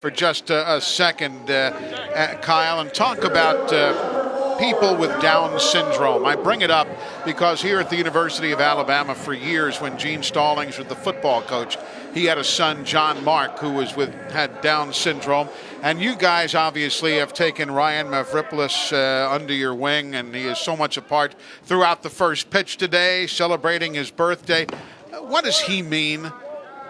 for just a second, Kyle, and talk about people with Down syndrome. I bring it up because here at the University of Alabama for years, when Gene Stallings was the football coach, he had a son, John Mark, who had Down syndrome. And you guys obviously have taken Ryan Mavriplis under your wing, and he is so much a part throughout the first pitch today, celebrating his birthday. What does he mean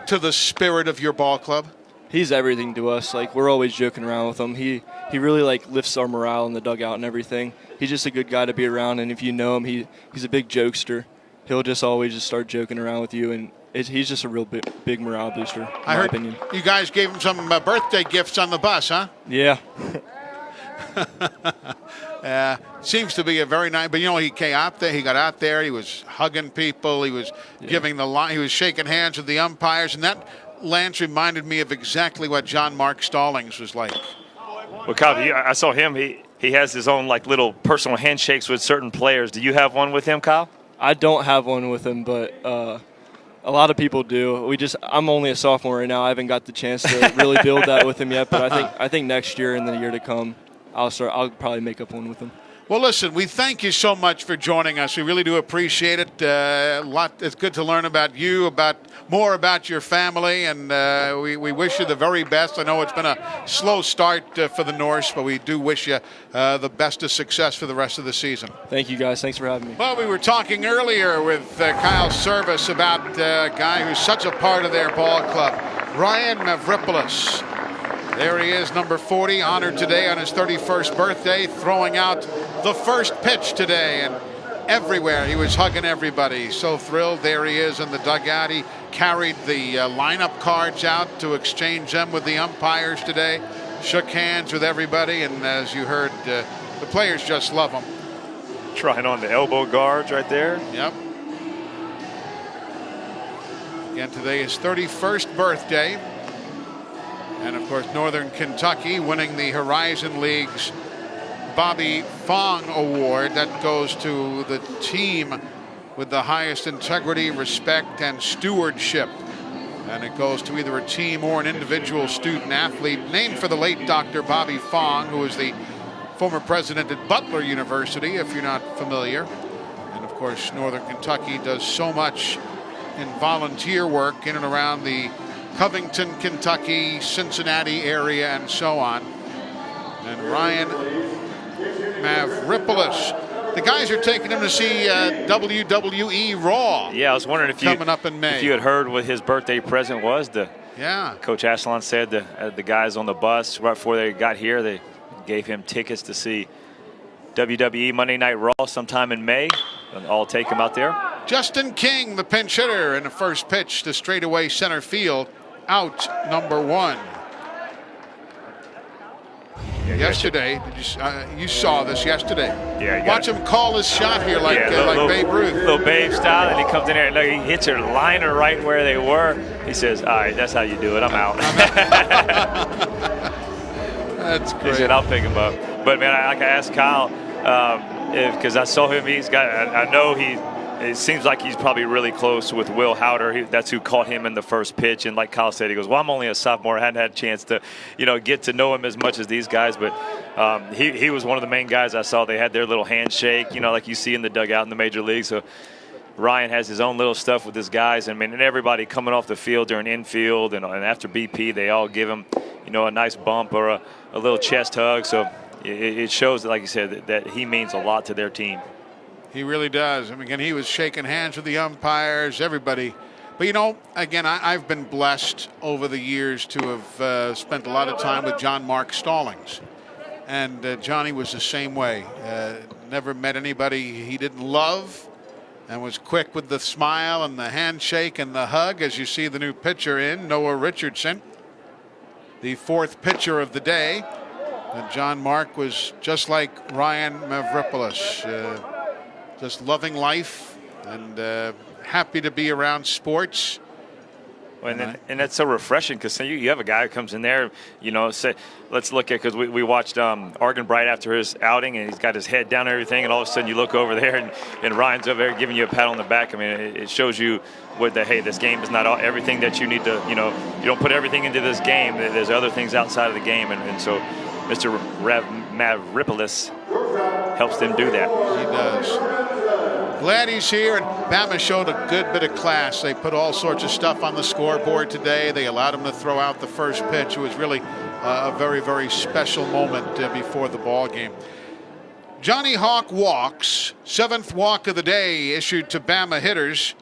to the spirit of your ball club? He's everything to us. Like, we're always joking around with him. He really lifts our morale in the dugout and everything. He's just a good guy to be around, and if you know him, he's a big jokester. He'll just always start joking around with you, and he's just a real big morale booster, in my opinion. You guys gave him some birthday gifts on the bus, huh? Yeah. Seems to be a very nice, but he came out there, he got out there, he was hugging people, he was giving the line, he was shaking hands with the umpires, and that, Lance, reminded me of exactly what John Mark Stallings was like. Well, Kyle, I saw him. He has his own little personal handshakes with certain players. Do you have one with him, Kyle? I don't have one with him, but a lot of people do. I'm only a sophomore right now. I haven't got the chance to really build that with him yet, but I think next year and the year to come, I'll probably make up one with him. Well, listen, we thank you so much for joining us. We really do appreciate it. It's good to learn about you, more about your family, and we wish you the very best. I know it's been a slow start for the Norse, but we do wish you the best of success for the rest of the season. Thank you, guys. Thanks for having me. Well, we were talking earlier with Kyle Service about a guy who's such a part of their ball club, Ryan Mavriplis. There he is, number 40, honored today on his 31st birthday, throwing out the first pitch today. And everywhere, he was hugging everybody. So thrilled. There he is in the dugout. He carried the lineup cards out to exchange them with the umpires today. Shook hands with everybody. And as you heard, the players just love him. Trying on the elbow guards right there. Yep. Again, today is 31st birthday. And, of course, Northern Kentucky winning the Horizon League's Bobby Fong Award. That goes to the team with the highest integrity, respect, and stewardship. And it goes to either a team or an individual student athlete, named for the late Dr. Bobby Fong, who was the former president at Butler University, if you're not familiar. And, of course, Northern Kentucky does so much in volunteer work in and around the Covington, Kentucky, Cincinnati area, and so on. And Ryan Mavriplis. The guys are taking him to see WWE Raw. Yeah, I was wondering if coming up in May. If you had heard what his birthday present was. Yeah. Coach Aslan said the guys on the bus right before they got here, they gave him tickets to see WWE Monday Night Raw sometime in May. And I'll take him out there. Justin King, the pinch hitter, in the first pitch to straightaway center field. Out number 1. Yesterday, you saw this yesterday. Yeah, watch him call his shot here like Babe Ruth. Little Babe style, and he comes in there and he hits her liner right where they were. He says, "All right, that's how you do it. I'm out." That's great. He said, "I'll pick him up." But man, I asked Kyle because I saw him. I know it seems like he's probably really close with Will Howder. That's who caught him in the first pitch. And like Kyle said, he goes, "Well, I'm only a sophomore. I hadn't had a chance to, get to know him as much as these guys." But he was one of the main guys I saw. They had their little handshake, like you see in the dugout in the major league. So Ryan has his own little stuff with his guys. And everybody coming off the field during infield and after BP, they all give him, a nice bump or a little chest hug. So it shows that, like you said, that he means a lot to their team. He really does. Again, he was shaking hands with the umpires, everybody. But, again, I've been blessed over the years to have spent a lot of time with John Mark Stallings. And Johnny was the same way. Never met anybody he didn't love, and was quick with the smile and the handshake and the hug, as you see the new pitcher in, Noah Richardson, the 4th pitcher of the day. And John Mark was just like Ryan Mavriplis. Just loving life and happy to be around sports. And that's so refreshing because you have a guy who comes in there, say, let's look at, because we watched Argan Bright after his outing, and he's got his head down and everything, and all of a sudden you look over there and Ryan's over there giving you a pat on the back. I mean, it shows you hey, this game is not everything that you need to, you don't put everything into this game. There's other things outside of the game, and so Mr. Mavriplis helps them do that. He does. Glad he's here, and Bama showed a good bit of class. They put all sorts of stuff on the scoreboard today. They allowed him to throw out the first pitch. It was really a very, very special moment before the ball game. Johnny Hawk walks, 7th walk of the day issued to Bama hitters.